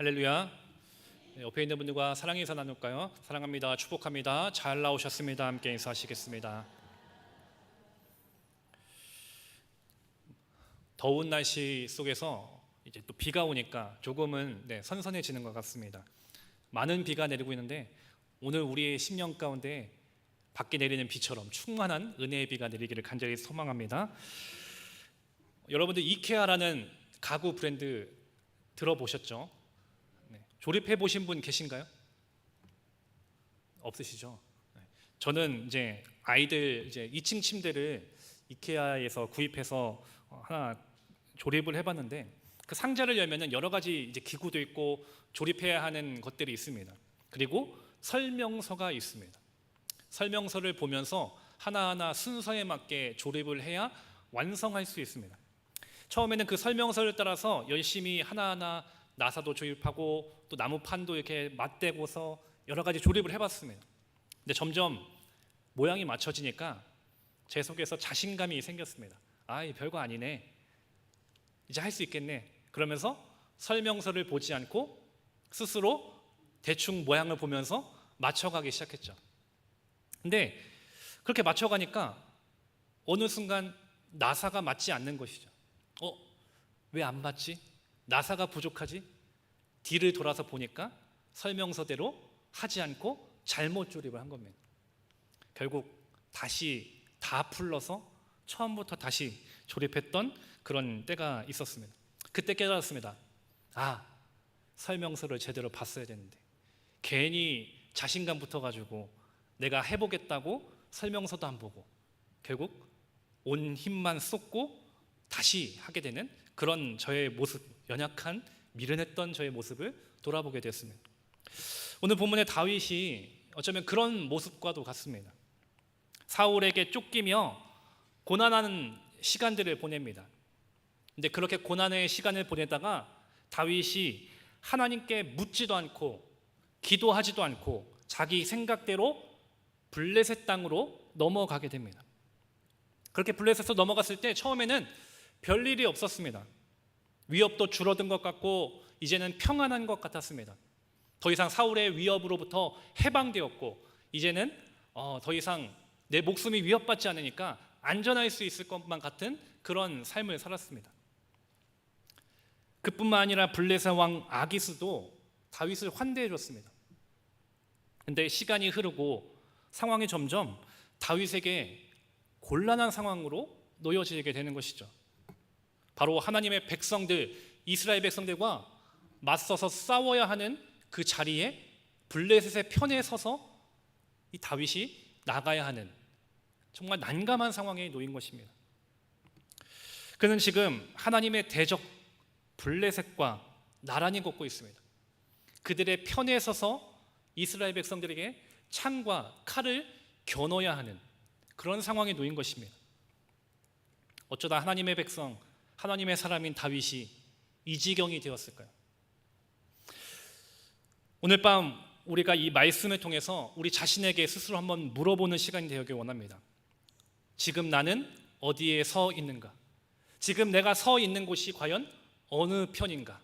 할렐루야. 네, 옆에 있는 분들과 사랑의 인사 나눌까요? 사랑합니다. 축복합니다. 잘 나오셨습니다. 함께 인사하시겠습니다. 더운 날씨 속에서 이제 또 비가 오니까 조금은 선선해지는 것 같습니다. 많은 비가 내리고 있는데 오늘 우리의 심령 가운데 밖에 내리는 비처럼 충만한 은혜의 비가 내리기를 간절히 소망합니다. 여러분들 이케아라는 가구 브랜드 들어보셨죠? 조립해 보신 분 계신가요? 없으시죠? 저는 이제 아이들 2층 침대를 이케아에서 구입해서 하나 조립을 해봤는데 그 상자를 열면은 여러 가지 이제 기구도 있고 조립해야 하는 것들이 있습니다. 그리고 설명서가 있습니다. 설명서를 보면서 하나하나 순서에 맞게 조립을 해야 완성할 수 있습니다. 처음에는 그 설명서를 따라서 열심히 하나하나 나사도 조립하고 또 나무판도 이렇게 맞대고서 여러 가지 조립을 해봤습니다. 근데 점점 모양이 맞춰지니까 제 속에서 자신감이 생겼습니다. 이 별거 아니네. 이제 할 수 있겠네. 그러면서 설명서를 보지 않고 스스로 대충 모양을 보면서 맞춰가기 시작했죠. 근데 그렇게 맞춰가니까 어느 순간 나사가 맞지 않는 것이죠. 왜 안 맞지? 나사가 부족하지? 뒤를 돌아서 보니까 설명서대로 하지 않고 잘못 조립을 한 겁니다. 결국 다시 다 풀러서 처음부터 다시 조립했던 그런 때가 있었습니다. 그때 깨달았습니다. 설명서를 제대로 봤어야 되는데 괜히 자신감 붙어가지고 내가 해보겠다고 설명서도 안 보고 결국 온 힘만 쏟고 다시 하게 되는 그런 저의 모습, 연약한 미련했던 저의 모습을 돌아보게 되었습니다. 오늘 본문의 다윗이 어쩌면 그런 모습과도 같습니다. 사울에게 쫓기며 고난하는 시간들을 보냅니다. 근데 그렇게 고난의 시간을 보내다가 다윗이 하나님께 묻지도 않고 기도하지도 않고 자기 생각대로 블레셋 땅으로 넘어가게 됩니다. 그렇게 블레셋으로 넘어갔을 때 처음에는 별일이 없었습니다. 위협도 줄어든 것 같고 이제는 평안한 것 같았습니다. 더 이상 사울의 위협으로부터 해방되었고 이제는 더 이상 내 목숨이 위협받지 않으니까 안전할 수 있을 것만 같은 그런 삶을 살았습니다. 그뿐만 아니라 블레셋 왕 아기스도 다윗을 환대해 줬습니다. 근데 시간이 흐르고 상황이 점점 다윗에게 곤란한 상황으로 놓여지게 되는 것이죠. 바로 하나님의 백성들, 이스라엘 백성들과 맞서서 싸워야 하는 그 자리에 블레셋의 편에 서서 이 다윗이 나가야 하는 정말 난감한 상황에 놓인 것입니다. 그는 지금 하나님의 대적 블레셋과 나란히 걷고 있습니다. 그들의 편에 서서 이스라엘 백성들에게 창과 칼을 겨눠야 하는 그런 상황에 놓인 것입니다. 어쩌다 하나님의 백성, 하나님의 사람인 다윗이 이 지경이 되었을까요? 오늘 밤 우리가 이 말씀을 통해서 우리 자신에게 스스로 한번 물어보는 시간이 되길 원합니다. 지금 나는 어디에 서 있는가? 지금 내가 서 있는 곳이 과연 어느 편인가?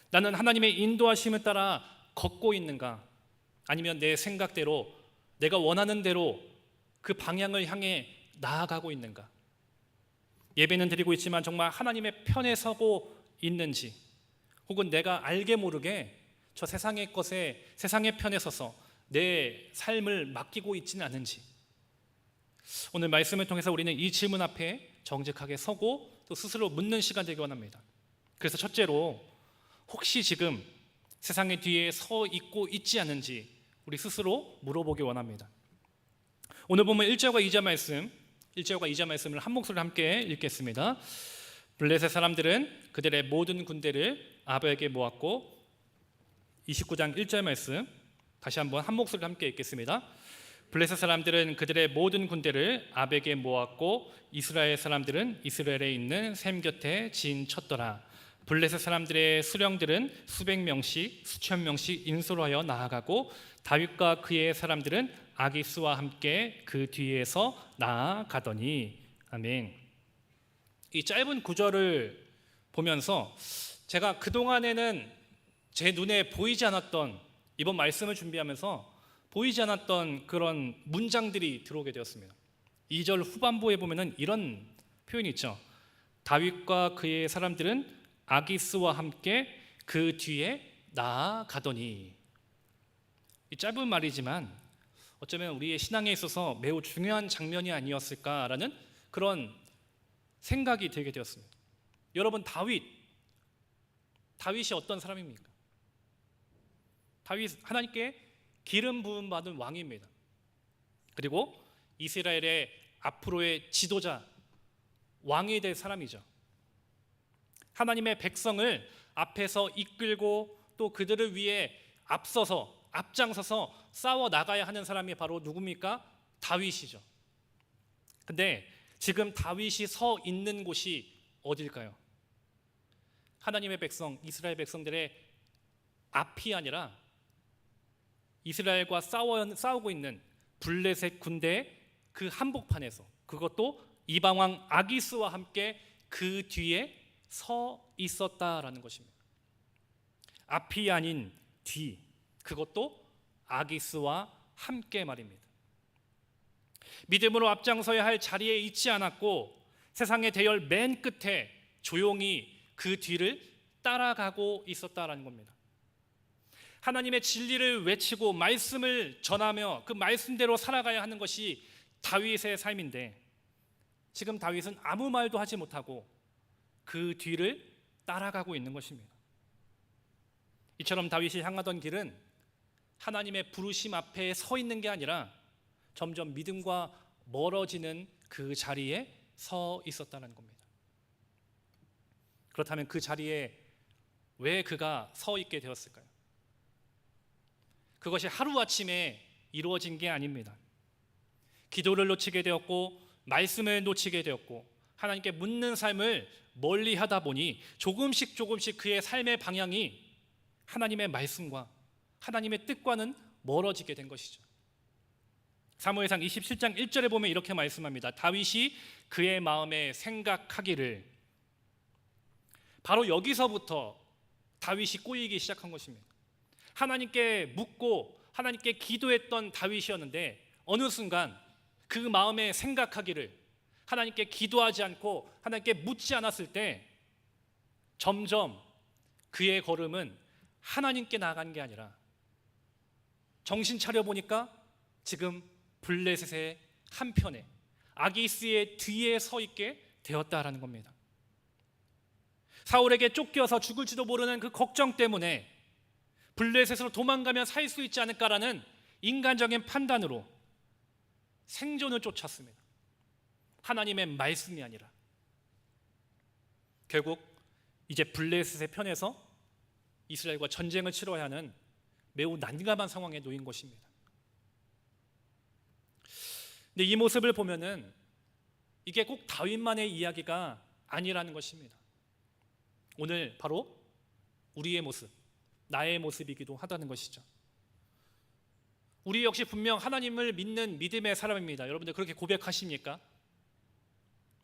나는 하나님의 인도하심을 따라 걷고 있는가? 아니면 내 생각대로 내가 원하는 대로 그 방향을 향해 나아가고 있는가? 예배는 드리고 있지만 정말 하나님의 편에 서고 있는지, 혹은 내가 알게 모르게 저 세상의 것에 세상의 편에 서서 내 삶을 맡기고 있지는 않은지, 오늘 말씀을 통해서 우리는 이 질문 앞에 정직하게 서고 또 스스로 묻는 시간 되기 원합니다. 그래서 첫째로 혹시 지금 세상의 뒤에 서 있고 있지 않은지 우리 스스로 물어보기 원합니다. 오늘 보면 1절과 2절 말씀, 1절과 2절 말씀을 한 목소리로 함께 읽겠습니다. 블레셋 사람들은 그들의 모든 군대를 아벨에게 모았고, 29장 1절 말씀 다시 한번 한 목소리로 함께 읽겠습니다. 블레셋 사람들은 그들의 모든 군대를 아벨에게 모았고 이스라엘 사람들은 이스라엘에 있는 샘 곁에 진쳤더라. 블레셋 사람들의 수령들은 수백 명씩 수천 명씩 인솔하여 나아가고 다윗과 그의 사람들은 아기스와 함께 그 뒤에서 나아가더니. 아멘. 이 짧은 구절을 보면서 제가 그동안에는 제 눈에 보이지 않았던, 이번 말씀을 준비하면서 보이지 않았던 그런 문장들이 들어오게 되었습니다. 2절 후반부에 보면은 이런 표현이 있죠. 다윗과 그의 사람들은 아기스와 함께 그 뒤에 나아가더니. 이 짧은 말이지만 어쩌면 우리의 신앙에 있어서 매우 중요한 장면이 아니었을까라는 그런 생각이 들게 되었습니다. 여러분, 다윗이 어떤 사람입니까? 다윗, 하나님께 기름 부음 받은 왕입니다. 그리고 이스라엘의 앞으로의 지도자, 왕이 될 사람이죠. 하나님의 백성을 앞에서 이끌고 또 그들을 위해 앞장서서 싸워 나가야 하는 사람이 바로 누굽니까? 다윗이죠. 근데 지금 다윗이 서 있는 곳이 어딜까요? 하나님의 백성, 이스라엘 백성들의 앞이 아니라 이스라엘과 싸우고 있는 블레셋 군대의 그 한복판에서, 그것도 이방왕 아기스와 함께 그 뒤에 서 있었다라는 것입니다. 앞이 아닌 뒤, 그것도 아기스와 함께 말입니다. 믿음으로 앞장서야 할 자리에 있지 않았고 세상의 대열 맨 끝에 조용히 그 뒤를 따라가고 있었다라는 겁니다. 하나님의 진리를 외치고 말씀을 전하며 그 말씀대로 살아가야 하는 것이 다윗의 삶인데, 지금 다윗은 아무 말도 하지 못하고 그 뒤를 따라가고 있는 것입니다. 이처럼 다윗이 향하던 길은 하나님의 부르심 앞에 서 있는 게 아니라 점점 믿음과 멀어지는 그 자리에 서 있었다는 겁니다. 그렇다면 그 자리에 왜 그가 서 있게 되었을까요? 그것이 하루아침에 이루어진 게 아닙니다. 기도를 놓치게 되었고 말씀을 놓치게 되었고 하나님께 묻는 삶을 멀리 하다 보니 조금씩 그의 삶의 방향이 하나님의 말씀과 하나님의 뜻과는 멀어지게 된 것이죠. 사무엘상 27장 1절에 보면 이렇게 말씀합니다. 다윗이 그의 마음에 생각하기를. 바로 여기서부터 다윗이 꼬이기 시작한 것입니다. 하나님께 묻고 하나님께 기도했던 다윗이었는데 어느 순간 그 마음에 생각하기를, 하나님께 기도하지 않고 하나님께 묻지 않았을 때 점점 그의 걸음은 하나님께 나아간 게 아니라 정신 차려 보니까 지금 블레셋의 한편에 아기스의 뒤에 서 있게 되었다라는 겁니다. 사울에게 쫓겨서 죽을지도 모르는 그 걱정 때문에 블레셋으로 도망가면 살 수 있지 않을까라는 인간적인 판단으로 생존을 쫓았습니다. 하나님의 말씀이 아니라. 결국 이제 블레셋의 편에서 이스라엘과 전쟁을 치러야 하는 매우 난감한 상황에 놓인 것입니다. 근데 이 모습을 보면은 이게 꼭 다윗만의 이야기가 아니라는 것입니다. 오늘 바로 우리의 모습, 나의 모습이기도 하다는 것이죠. 우리 역시 분명 하나님을 믿는 믿음의 사람입니다. 여러분들 그렇게 고백하십니까?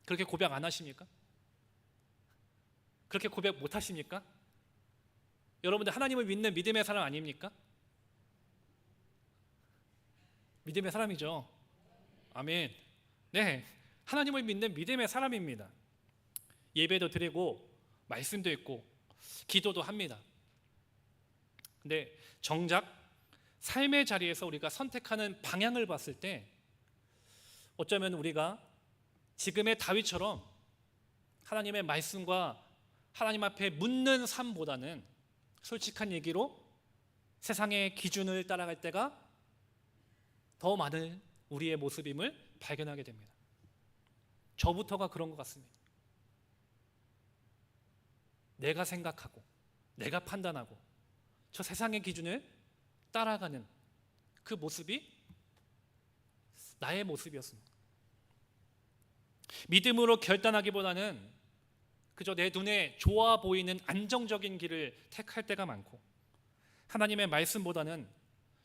그렇게 고백 안 하십니까? 그렇게 고백 못 하십니까? 여러분들 하나님을 믿는 믿음의 사람 아닙니까? 믿음의 사람이죠. 아멘. 네, 하나님을 믿는 믿음의 사람입니다. 예배도 드리고 말씀도 있고 기도도 합니다. 근데 정작 삶의 자리에서 우리가 선택하는 방향을 봤을 때 어쩌면 우리가 지금의 다윗처럼 하나님의 말씀과 하나님 앞에 묻는 삶보다는 솔직한 얘기로 세상의 기준을 따라갈 때가 더 많은 우리의 모습임을 발견하게 됩니다. 저부터가 그런 것 같습니다. 내가 생각하고 내가 판단하고 저 세상의 기준을 따라가는 그 모습이 나의 모습이었습니다. 믿음으로 결단하기보다는 그저 내 눈에 좋아 보이는 안정적인 길을 택할 때가 많고 하나님의 말씀보다는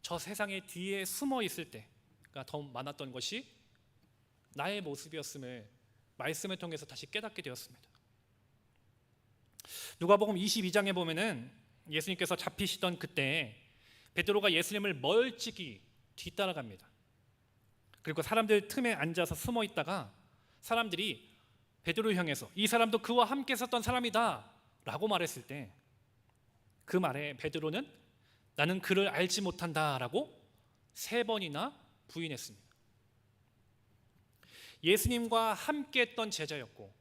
저 세상의 뒤에 숨어 있을 때가 더 많았던 것이 나의 모습이었음을 말씀을 통해서 다시 깨닫게 되었습니다. 누가복음 22장에 보면은 예수님께서 잡히시던 그때 베드로가 예수님을 멀찍이 뒤따라갑니다. 그리고 사람들 틈에 앉아서 숨어 있다가 사람들이 베드로를 향해서 이 사람도 그와 함께 있었던 사람이다 라고 말했을 때 그 말에 베드로는 나는 그를 알지 못한다 라고 3번이나 부인했습니다. 예수님과 함께 했던 제자였고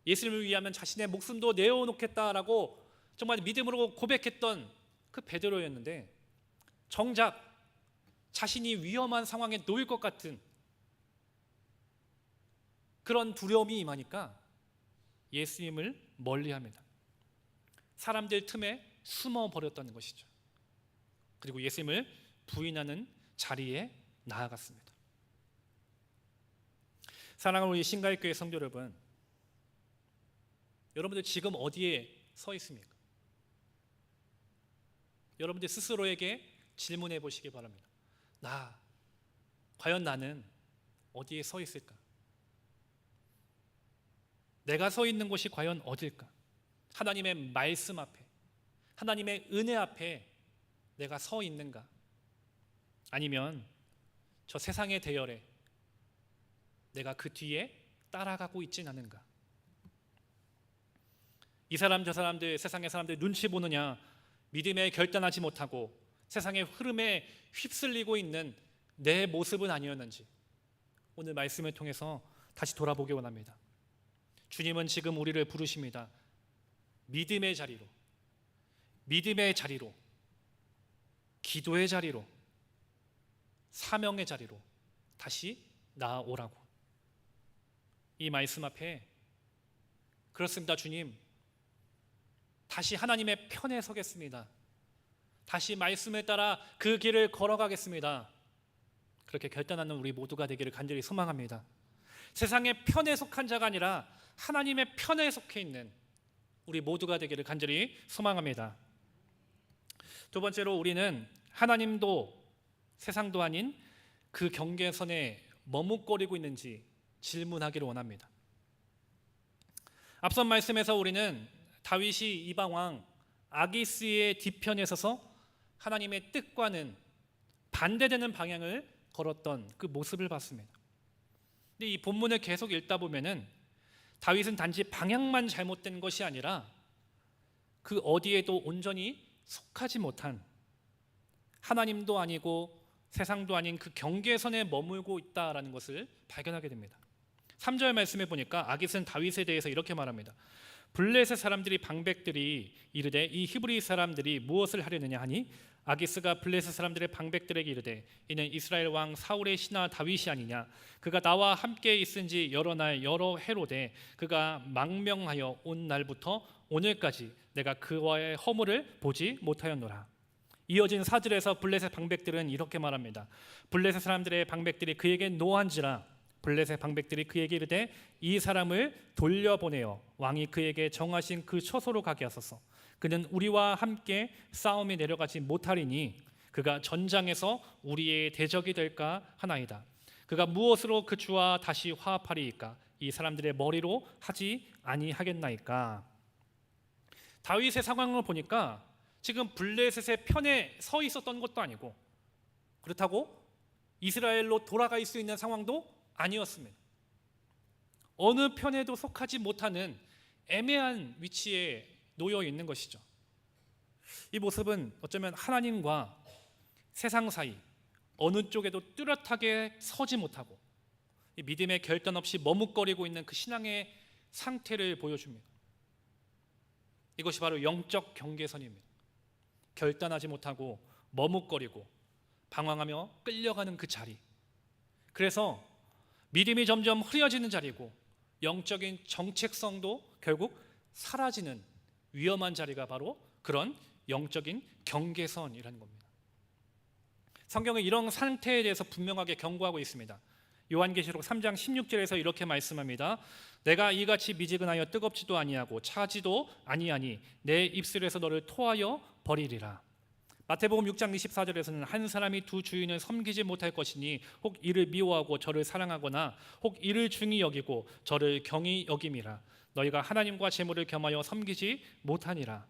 예수님을 위하면 자신의 목숨도 내어놓겠다라고 정말 믿음으로 고백했던 그 베드로였는데 정작 자신이 위험한 상황에 놓일 것 같은 그런 두려움이 임하니까 예수님을 멀리합니다. 사람들 틈에 숨어버렸다는 것이죠. 그리고 예수님을 부인하는 자리에 나아갔습니다. 사랑하는 우리 신가의교회 성도 여러분, 여러분들 지금 어디에 서 있습니까? 여러분들 스스로에게 질문해 보시기 바랍니다. 과연 나는 어디에 서 있을까? 내가 서 있는 곳이 과연 어딜까? 하나님의 말씀 앞에, 하나님의 은혜 앞에 내가 서 있는가? 아니면 저 세상의 대열에 내가 그 뒤에 따라가고 있진 않은가? 이 사람 저 사람들, 세상의 사람들 눈치 보느냐, 믿음에 결단하지 못하고 세상의 흐름에 휩쓸리고 있는 내 모습은 아니었는지 오늘 말씀을 통해서 다시 돌아보기 원합니다. 주님은 지금 우리를 부르십니다. 믿음의 자리로, 믿음의 자리로, 기도의 자리로, 사명의 자리로 다시 나아오라고. 이 말씀 앞에 그렇습니다. 주님, 다시 하나님의 편에 서겠습니다. 다시 말씀에 따라 그 길을 걸어가겠습니다. 그렇게 결단하는 우리 모두가 되기를 간절히 소망합니다. 세상의 편에 속한 자가 아니라 하나님의 편에 속해 있는 우리 모두가 되기를 간절히 소망합니다. 두 번째로 우리는 하나님도 세상도 아닌 그 경계선에 머뭇거리고 있는지 질문하기를 원합니다. 앞선 말씀에서 우리는 다윗이 이방왕 아기스의 뒤편에 서서 하나님의 뜻과는 반대되는 방향을 걸었던 그 모습을 봤습니다. 근데 이 본문을 계속 읽다 보면은 다윗은 단지 방향만 잘못된 것이 아니라 그 어디에도 온전히 속하지 못한, 하나님도 아니고 세상도 아닌 그 경계선에 머물고 있다라는 것을 발견하게 됩니다. 3절 말씀에 보니까 아깃은 다윗에 대해서 이렇게 말합니다. 블레셋 사람들이 방백들이 이르되 이 히브리 사람들이 무엇을 하려느냐 하니 아기스가 블레셋 사람들의 방백들에게 이르되 이는 이스라엘 왕 사울의 신하 다윗이 아니냐. 그가 나와 함께 있은지 여러 날 여러 해로되 그가 망명하여 온 날부터 오늘까지 내가 그와의 허물을 보지 못하였노라. 이어진 4절에서 블레셋 방백들은 이렇게 말합니다. 블레셋 사람들의 방백들이 그에게 노한지라. 블레셋 방백들이 그에게 이르되 이 사람을 돌려보내어 왕이 그에게 정하신 그 처소로 가게 하소서. 그는 우리와 함께 싸움에 내려가지 못하리니 그가 전장에서 우리의 대적이 될까 하나이다. 그가 무엇으로 그 주와 다시 화합하리이까? 이 사람들의 머리로 하지 아니하겠나이까? 다윗의 상황을 보니까 지금 블레셋의 편에 서 있었던 것도 아니고 그렇다고 이스라엘로 돌아갈 수 있는 상황도 아니었습니다. 어느 편에도 속하지 못하는 애매한 위치에 놓여 있는 것이죠. 이 모습은 어쩌면 하나님과 세상 사이 어느 쪽에도 뚜렷하게 서지 못하고 믿음의 결단 없이 머뭇거리고 있는 그 신앙의 상태를 보여줍니다. 이것이 바로 영적 경계선입니다. 결단하지 못하고 머뭇거리고 방황하며 끌려가는 그 자리. 그래서 믿음이 점점 흐려지는 자리고 영적인 정체성도 결국 사라지는 위험한 자리가 바로 그런 영적인 경계선이라는 겁니다. 성경은 이런 상태에 대해서 분명하게 경고하고 있습니다. 요한계시록 3장 16절에서 이렇게 말씀합니다. 내가 이같이 미지근하여 뜨겁지도 아니하고 차지도 아니하니 내 입술에서 너를 토하여 버리리라. 마태복음 6장 24절에서는 한 사람이 두 주인을 섬기지 못할 것이니 혹 이를 미워하고 저를 사랑하거나 혹 이를 중히 여기고 저를 경히 여김이라. 너희가 하나님과 재물을 겸하여 섬기지 못하니라.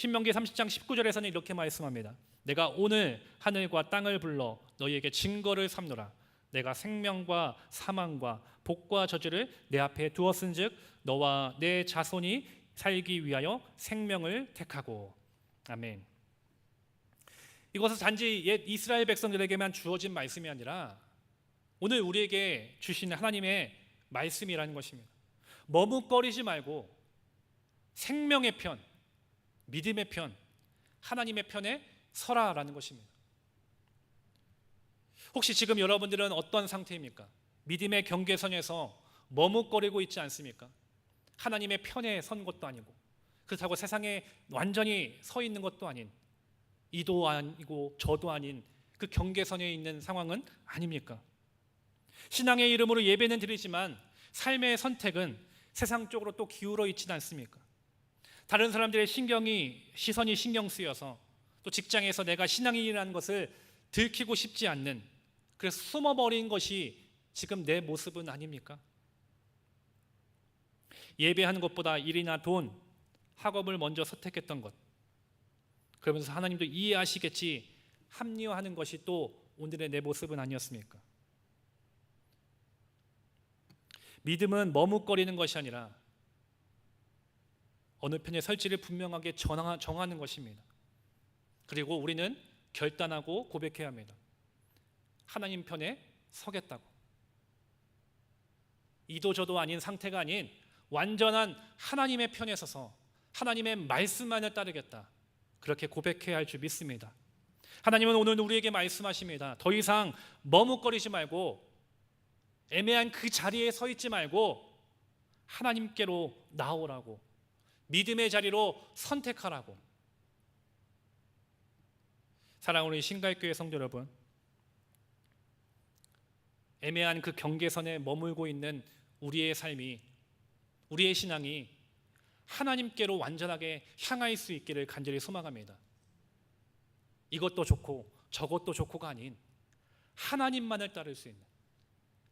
신명기 30장 19절에서는 이렇게 말씀합니다. 내가 오늘 하늘과 땅을 불러 너희에게 증거를 삼노라. 내가 생명과 사망과 복과 저주를 내 앞에 두었은즉 너와 내 자손이 살기 위하여 생명을 택하고. 아멘. 이것은 단지 옛 이스라엘 백성들에게만 주어진 말씀이 아니라 오늘 우리에게 주시는 하나님의 말씀이라는 것입니다. 머뭇거리지 말고 생명의 편, 믿음의 편, 하나님의 편에 서라라는 것입니다. 혹시 지금 여러분들은 어떤 상태입니까? 믿음의 경계선에서 머뭇거리고 있지 않습니까? 하나님의 편에 선 것도 아니고 그렇다고 세상에 완전히 서 있는 것도 아닌, 이도 아니고 저도 아닌 그 경계선에 있는 상황은 아닙니까? 신앙의 이름으로 예배는 드리지만 삶의 선택은 세상 쪽으로 또 기울어 있지는 않습니까? 다른 사람들의 시선이 신경 쓰여서 또 직장에서 내가 신앙인이라는 것을 들키고 싶지 않는, 그래서 숨어버린 것이 지금 내 모습은 아닙니까? 예배하는 것보다 일이나 돈, 학업을 먼저 선택했던 것, 그러면서 하나님도 이해하시겠지 합리화하는 것이 또 오늘의 내 모습은 아니었습니까? 믿음은 머뭇거리는 것이 아니라 어느 편에 설지를 분명하게 정하는 것입니다. 그리고 우리는 결단하고 고백해야 합니다. 하나님 편에 서겠다고. 이도 저도 아닌 상태가 아닌 완전한 하나님의 편에 서서 하나님의 말씀만을 따르겠다, 그렇게 고백해야 할 줄 믿습니다. 하나님은 오늘 우리에게 말씀하십니다. 더 이상 머뭇거리지 말고 애매한 그 자리에 서 있지 말고 하나님께로 나오라고, 믿음의 자리로 선택하라고. 사랑하는 신갈교회 성도 여러분, 애매한 그 경계선에 머물고 있는 우리의 삶이, 우리의 신앙이 하나님께로 완전하게 향할 수 있기를 간절히 소망합니다. 이것도 좋고 저것도 좋고가 아닌 하나님만을 따를 수 있는,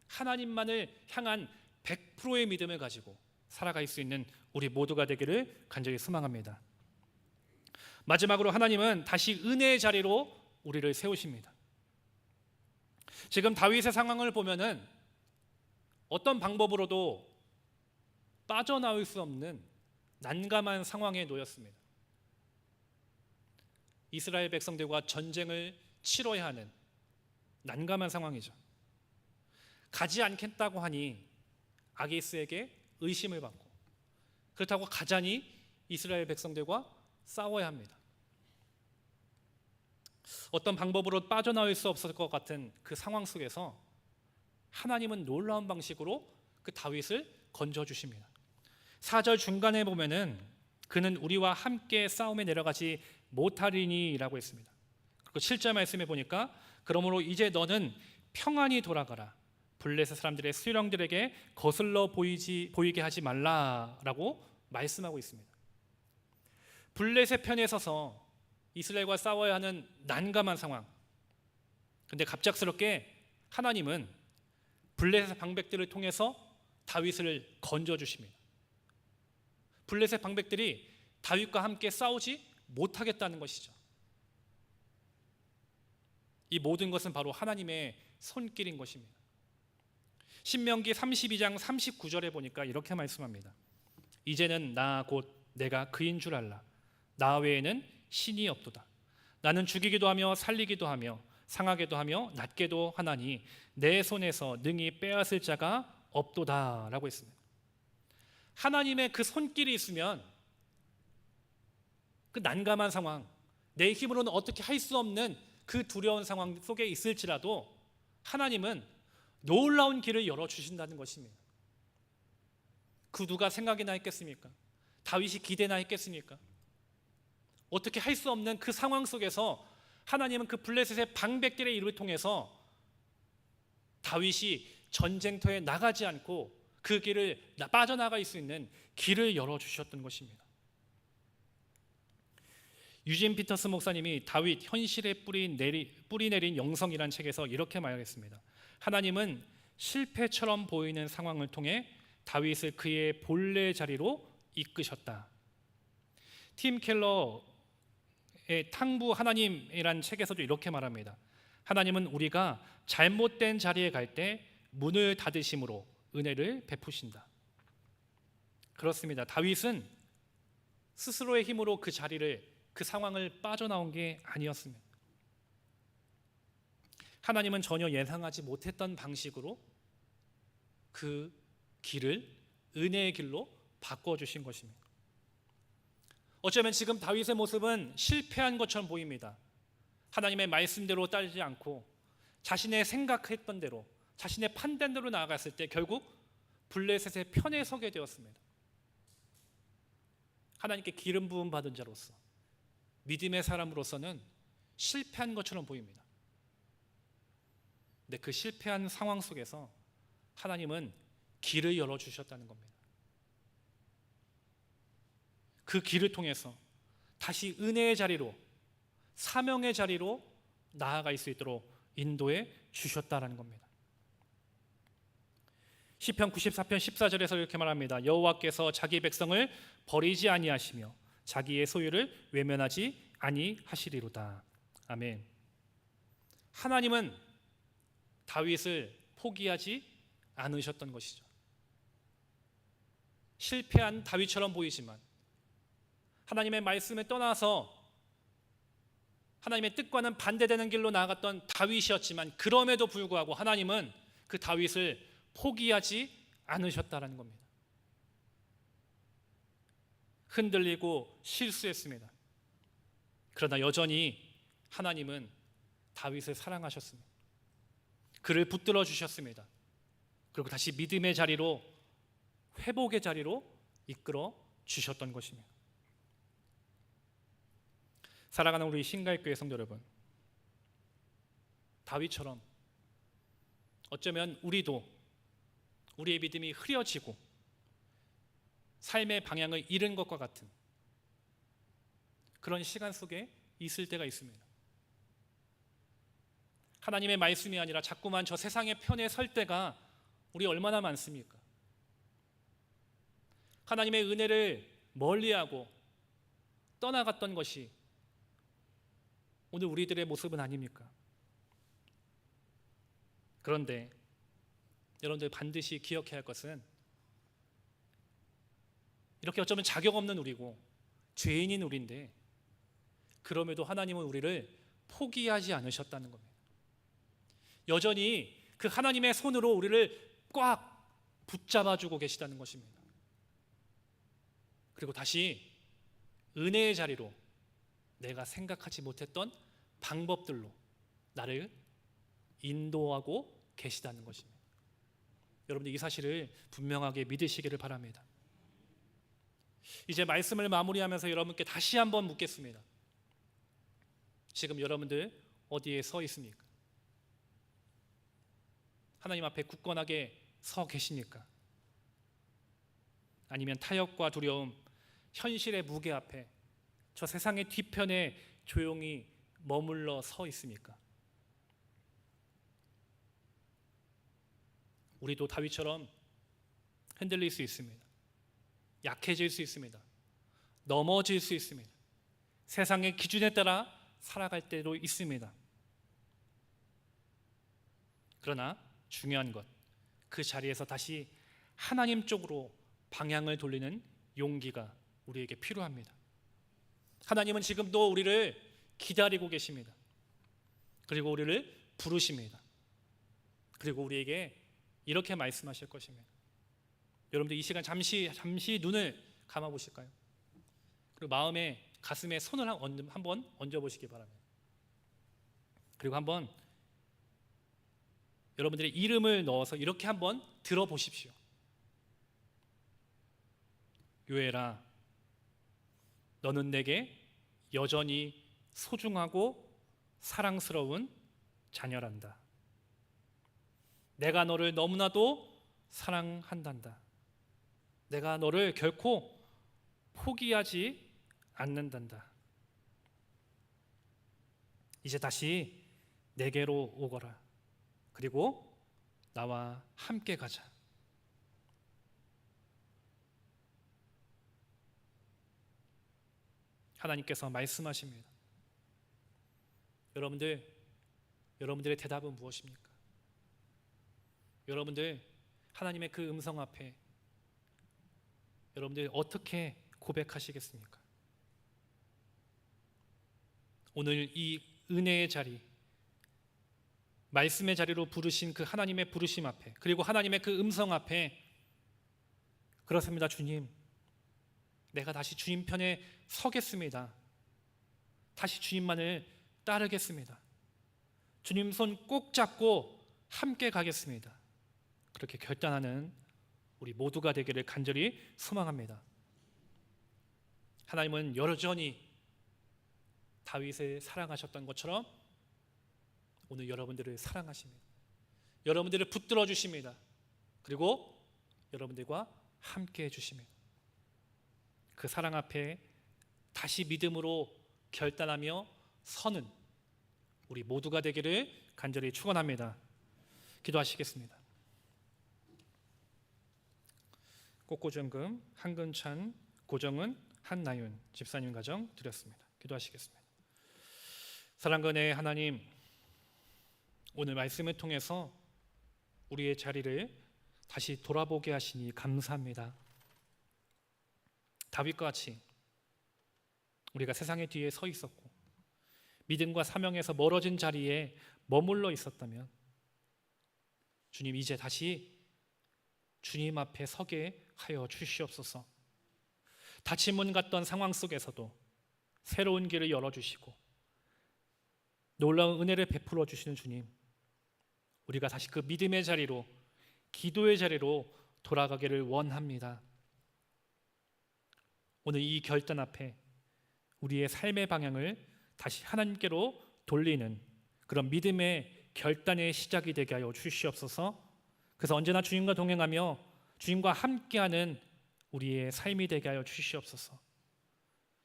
하나님만을 향한 100%의 믿음을 가지고 살아갈 수 있는 우리 모두가 되기를 간절히 소망합니다. 마지막으로 하나님은 다시 은혜의 자리로 우리를 세우십니다. 지금 다윗의 상황을 보면은 어떤 방법으로도 빠져나올 수 없는 난감한 상황에 놓였습니다. 이스라엘 백성들과 전쟁을 치러야 하는 난감한 상황이죠. 가지 않겠다고 하니 아기스에게 의심을 받고, 그렇다고 가자니 이스라엘 백성들과 싸워야 합니다. 어떤 방법으로 빠져나올 수 없을 것 같은 그 상황 속에서 하나님은 놀라운 방식으로 그 다윗을 건져주십니다. 4절 중간에 보면은 그는 우리와 함께 싸움에 내려가지 못하리니 라고 했습니다. 그리고 7절 말씀에 보니까 그러므로 이제 너는 평안히 돌아가라, 블레셋 사람들의 수령들에게 거슬러 보이게 하지 말라라고 말씀하고 있습니다. 블레셋 편에 서서 이스라엘과 싸워야 하는 난감한 상황, 근데 갑작스럽게 하나님은 블레셋 방백들을 통해서 다윗을 건져주십니다. 블레셋 방백들이 다윗과 함께 싸우지 못하겠다는 것이죠. 이 모든 것은 바로 하나님의 손길인 것입니다. 신명기 32장 39절에 보니까 이렇게 말씀합니다. 이제는 나 곧 내가 그인 줄 알라. 나 외에는 신이 없도다. 나는 죽이기도 하며 살리기도 하며 상하게도 하며 낫게도 하나니 내 손에서 능히 빼앗을 자가 없도다 라고 했습니다. 하나님의 그 손길이 있으면 그 난감한 상황, 내 힘으로는 어떻게 할 수 없는 그 두려운 상황 속에 있을지라도 하나님은 놀라운 길을 열어주신다는 것입니다. 그 누가 생각이나 했겠습니까? 다윗이 기대나 했겠습니까? 어떻게 할 수 없는 그 상황 속에서 하나님은 그 블레셋의 방백들의 이름을 통해서 다윗이 전쟁터에 나가지 않고 그 길을 빠져나갈 수 있는 길을 열어주셨던 것입니다. 유진 피터스 목사님이 다윗 현실에 뿌리 내린 영성이라는 책에서 이렇게 말했습니다. 하나님은 실패처럼 보이는 상황을 통해 다윗을 그의 본래 자리로 이끄셨다. 팀 켈러 탕부 하나님이란 책에서도 이렇게 말합니다. 하나님은 우리가 잘못된 자리에 갈 때 문을 닫으심으로 은혜를 베푸신다. 그렇습니다. 다윗은 스스로의 힘으로 그 자리를, 그 상황을 빠져나온 게 아니었습니다. 하나님은 전혀 예상하지 못했던 방식으로 그 길을 은혜의 길로 바꿔주신 것입니다. 어쩌면 지금 다윗의 모습은 실패한 것처럼 보입니다. 하나님의 말씀대로 따르지 않고 자신의 생각했던 대로, 자신의 판단대로 나아갔을 때 결국 블레셋의 편에 서게 되었습니다. 하나님께 기름 부음 받은 자로서, 믿음의 사람으로서는 실패한 것처럼 보입니다. 근데 그 실패한 상황 속에서 하나님은 길을 열어주셨다는 겁니다. 그 길을 통해서 다시 은혜의 자리로, 사명의 자리로 나아갈 수 있도록 인도해 주셨다는 겁니다. 시편 94편 14절에서 이렇게 말합니다. 여호와께서 자기 백성을 버리지 아니하시며 자기의 소유를 외면하지 아니하시리로다. 아멘. 하나님은 다윗을 포기하지 않으셨던 것이죠. 실패한 다윗처럼 보이지만 하나님의 말씀에 떠나서 하나님의 뜻과는 반대되는 길로 나아갔던 다윗이었지만 그럼에도 불구하고 하나님은 그 다윗을 포기하지 않으셨다는 겁니다. 흔들리고 실수했습니다. 그러나 여전히 하나님은 다윗을 사랑하셨습니다. 그를 붙들어 주셨습니다. 그리고 다시 믿음의 자리로, 회복의 자리로 이끌어 주셨던 것입니다. 사랑하는 우리 신갈교회 성도 여러분, 다윗처럼 어쩌면 우리도 우리의 믿음이 흐려지고 삶의 방향을 잃은 것과 같은 그런 시간 속에 있을 때가 있습니다. 하나님의 말씀이 아니라 자꾸만 저 세상의 편에 설 때가 우리 얼마나 많습니까? 하나님의 은혜를 멀리하고 떠나갔던 것이 오늘 우리들의 모습은 아닙니까? 그런데 여러분들 반드시 기억해야 할 것은 이렇게 어쩌면 자격 없는 우리고 죄인인 우리인데 그럼에도 하나님은 우리를 포기하지 않으셨다는 겁니다. 여전히 그 하나님의 손으로 우리를 꽉 붙잡아주고 계시다는 것입니다. 그리고 다시 은혜의 자리로 내가 생각하지 못했던 방법들로 나를 인도하고 계시다는 것입니다. 여러분들 이 사실을 분명하게 믿으시기를 바랍니다. 이제 말씀을 마무리하면서 여러분께 다시 한번 묻겠습니다. 지금 여러분들 어디에 서 있습니까? 하나님 앞에 굳건하게 서 계십니까? 아니면 타협과 두려움, 현실의 무게 앞에 저 세상의 뒤편에 조용히 머물러 서 있습니까? 우리도 다윗처럼 흔들릴 수 있습니다. 약해질 수 있습니다. 넘어질 수 있습니다. 세상의 기준에 따라 살아갈 때도 있습니다. 그러나 중요한 것, 그 자리에서 다시 하나님 쪽으로 방향을 돌리는 용기가 우리에게 필요합니다. 하나님은 지금도 우리를 기다리고 계십니다. 그리고 우리를 부르십니다. 그리고 우리에게 이렇게 말씀하실 것입니다. 여러분들 이 시간 잠시 눈을 감아 보실까요? 그리고 마음에 가슴에 손을 한번 얹어 보시기 바랍니다. 그리고 한번 여러분들의 이름을 넣어서 이렇게 한번 들어보십시오. 요엘아, 너는 내게 여전히 소중하고 사랑스러운 자녀란다. 내가 너를 너무나도 사랑한단다. 내가 너를 결코 포기하지 않는단다. 이제 다시 내게로 오거라. 그리고 나와 함께 가자. 하나님께서 말씀하십니다. 여러분들의 대답은 무엇입니까? 여러분들 하나님의 그 음성 앞에 여러분들 어떻게 고백하시겠습니까? 오늘 이 은혜의 자리, 말씀의 자리로 부르신 그 하나님의 부르심 앞에, 그리고 하나님의 그 음성 앞에, 그렇습니다 주님, 내가 다시 주님 편에 서겠습니다. 다시 주님만을 따르겠습니다. 주님 손 꼭 잡고 함께 가겠습니다. 그렇게 결단하는 우리 모두가 되기를 간절히 소망합니다. 하나님은 여전히 다윗을 사랑하셨던 것처럼 오늘 여러분들을 사랑하십니다. 여러분들을 붙들어 주십니다. 그리고 여러분들과 함께 해주십니다. 그 사랑 앞에 다시 믿음으로 결단하며 서는 우리 모두가 되기를 간절히 축원합니다. 기도하시겠습니다. 꽃고정금 한근찬, 고정은, 한나윤 집사님 가정 드렸습니다. 기도하시겠습니다. 사랑과 은혜의 하나님, 오늘 말씀을 통해서 우리의 자리를 다시 돌아보게 하시니 감사합니다. 다윗과 같이 우리가 세상의 뒤에 서 있었고 믿음과 사명에서 멀어진 자리에 머물러 있었다면 주님, 이제 다시 주님 앞에 서게 하여 주시옵소서. 닫힌 문 같던 상황 속에서도 새로운 길을 열어주시고 놀라운 은혜를 베풀어 주시는 주님, 우리가 다시 그 믿음의 자리로, 기도의 자리로 돌아가기를 원합니다. 오늘 이 결단 앞에 우리의 삶의 방향을 다시 하나님께로 돌리는 그런 믿음의 결단의 시작이 되게 하여 주시옵소서. 그래서 언제나 주님과 동행하며 주님과 함께하는 우리의 삶이 되게 하여 주시옵소서.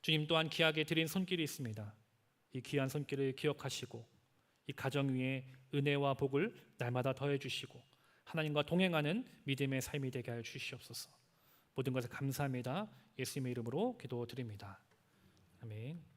주님 또한 귀하게 드린 손길이 있습니다. 이 귀한 손길을 기억하시고 이 가정 위에 은혜와 복을 날마다 더해 주시고 하나님과 동행하는 믿음의 삶이 되게 하여 주시옵소서. 모든 것을 감사합니다. 예수님의 이름으로 기도드립니다. 아멘.